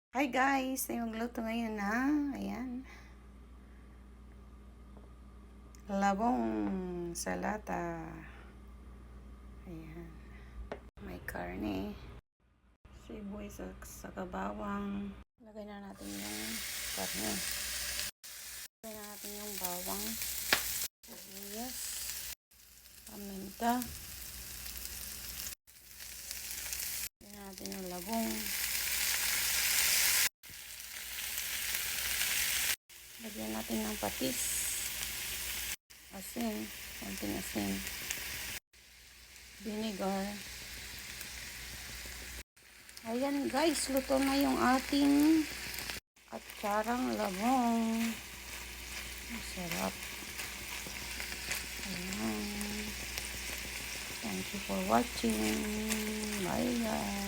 Hi guys! Tayo magluto ngayon na, ayan, labong sa lata. Ayan. May karne, sibuyas sa bawang. Lagay na natin yung karne. Lagay na natin yung bawang, sibuyas, paminta. Lagay na natin yung labong. Lagyan natin ng patis, asin, konting asin, vinegar. Ayan guys, luto na yung ating atsarang labong. Masarap. Ayan. Thank you for watching. Bye guys.